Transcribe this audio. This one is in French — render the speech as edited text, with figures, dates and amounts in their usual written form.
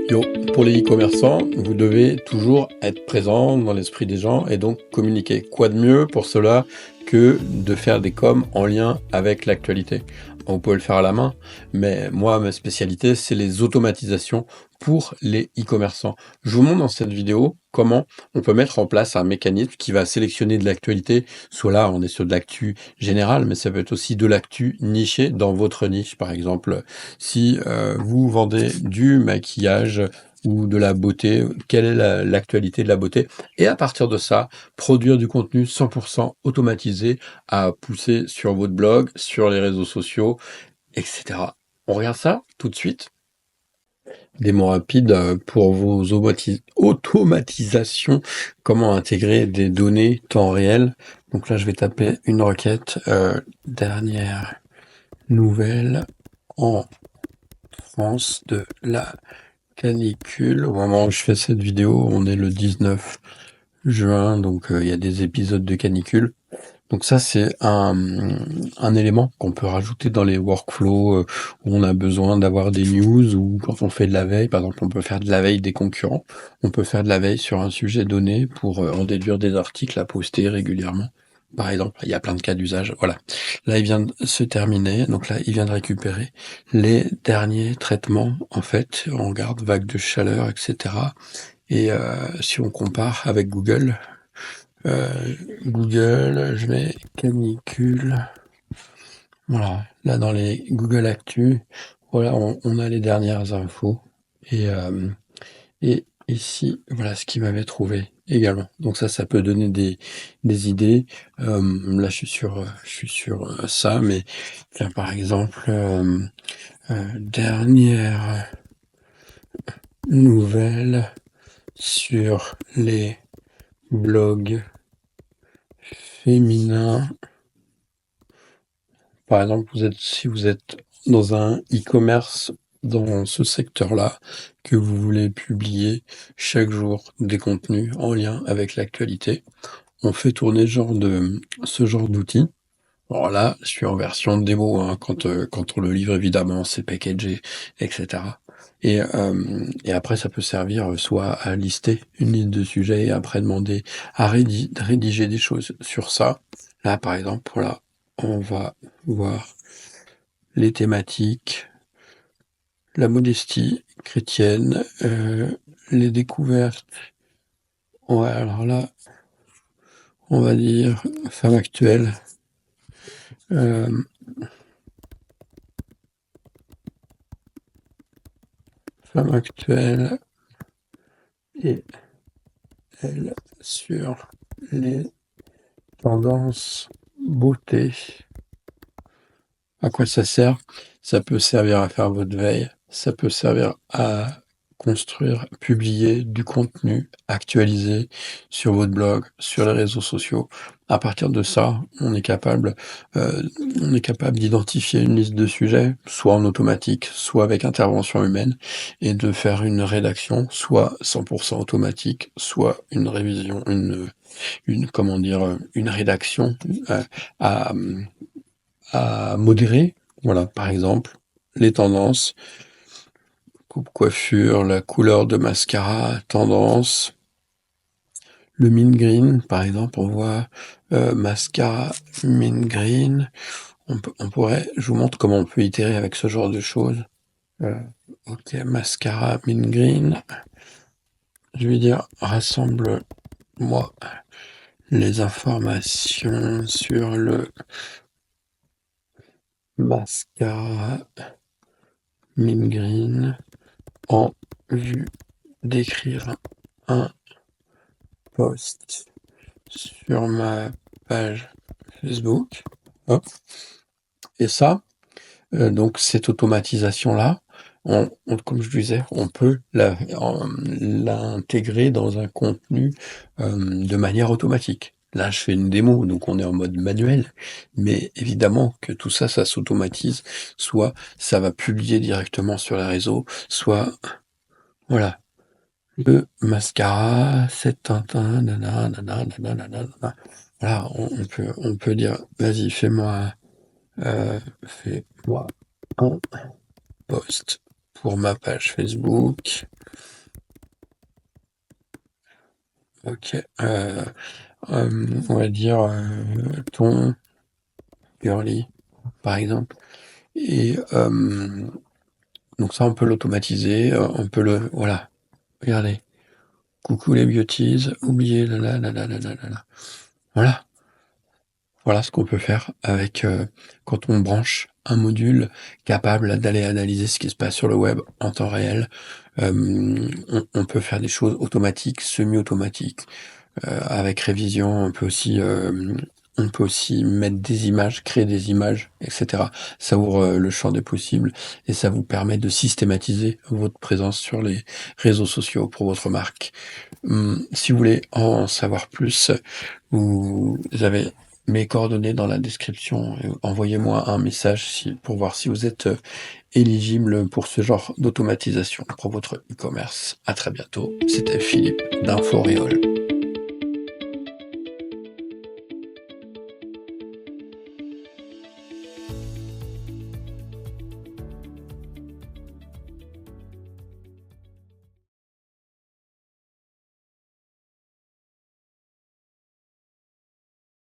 Yo, pour les e-commerçants, vous devez toujours être présent dans l'esprit des gens et donc communiquer. Quoi de mieux pour cela que de faire des coms en lien avec l'actualité? Vous pouvez le faire à la main, mais moi, ma spécialité, c'est les automatisations pour les e-commerçants. Je vous montre dans cette vidéo comment on peut mettre en place un mécanisme qui va sélectionner de l'actualité. Soit là, on est sur de l'actu générale, mais ça peut être aussi de l'actu nichée dans votre niche. Par exemple, si vous vendez du maquillage ou de la beauté, quelle est l'actualité de la beauté? Et à partir de ça, produire du contenu 100% automatisé à pousser sur votre blog, sur les réseaux sociaux, etc. On regarde ça tout de suite. Des mots rapides pour vos automatisations, comment intégrer des données temps réel. Donc là, je vais taper une requête, dernière nouvelle en France de la canicule. Au moment où je fais cette vidéo, on est le 19 juin, donc il y a des épisodes de canicule. Donc ça, c'est un élément qu'on peut rajouter dans les workflows où on a besoin d'avoir des news ou quand on fait de la veille. Par exemple, on peut faire de la veille des concurrents. On peut faire de la veille sur un sujet donné pour en déduire des articles à poster régulièrement. Par exemple, il y a plein de cas d'usage. Voilà. Là, il vient de se terminer. Donc là, il vient de récupérer les derniers traitements. En fait, on regarde vague de chaleur, etc. Et si on compare avec Google, Google, je mets canicule. Voilà, là dans les Google Actu, voilà, on a les dernières infos. Et ici, voilà ce qu'il m'avait trouvé également. Donc ça peut donner des idées. Là, je suis sur ça, mais là, par exemple, dernière nouvelle sur les blogs féminins. Par exemple, si vous êtes dans un e-commerce dans ce secteur-là, que vous voulez publier chaque jour des contenus en lien avec l'actualité, on fait tourner ce genre d'outil. Alors là, je suis en version démo, hein, quand on le livre, évidemment, c'est packagé, etc. Et après, ça peut servir soit à lister une liste de sujets et après demander à rédiger des choses sur ça. Là, par exemple, voilà, on va voir les thématiques, la modestie chrétienne, les découvertes. Ouais, alors là, on va dire femme actuelle. Euh, Femme actuelle et elle sur les tendances beauté. À quoi ça sert? Ça peut servir à faire votre veille, ça peut servir à construire, publier du contenu actualisé sur votre blog, sur les réseaux sociaux. À partir de ça, euh, on est capable d'identifier une liste de sujets, soit en automatique, soit avec intervention humaine, et de faire une rédaction, soit 100% automatique, soit une révision, comment dire, une rédaction euh, à, à modérer. Voilà, par exemple, les tendances, coupe coiffure, la couleur de mascara, tendance, le mint green, par exemple, on voit mascara mint green. On pourrait, je vous montre comment on peut itérer avec ce genre de choses. Euh, ok, mascara mint green. Je vais dire rassemble-moi les informations sur le mascara mint green en vue d'écrire un post sur ma page Facebook. Hop. Et ça, donc cette automatisation-là, comme je disais, on peut l'intégrer dans un contenu de manière automatique. Là, je fais une démo, donc on est en mode manuel, mais évidemment que tout ça, ça s'automatise. Soit ça va publier directement sur les réseaux, soit voilà. Le mascara, c'est Tintin, nana, nana, nana, nana, nana. Voilà, on peut dire, vas-y, fais-moi un post pour ma page Facebook. OK, on va dire, thon, curly, par exemple et donc ça, on peut l'automatiser, on peut le voilà, regardez. Coucou les beauties, oubliez la la la la la la la la. Voilà, voilà ce qu'on peut faire avec, quand on branche un module capable d'aller analyser ce qui se passe sur le web en temps réel. On peut faire des choses automatiques, semi-automatiques. Avec révision, on peut aussi mettre des images, créer des images, et cetera. Ça ouvre, le champ des possibles et ça vous permet de systématiser votre présence sur les réseaux sociaux pour votre marque. Si vous voulez en savoir plus, vous avez mes coordonnées dans la description. Envoyez-moi un message pour voir si vous êtes, éligible pour ce genre d'automatisation pour votre e-commerce. À très bientôt. C'était Philippe d'Inforéole.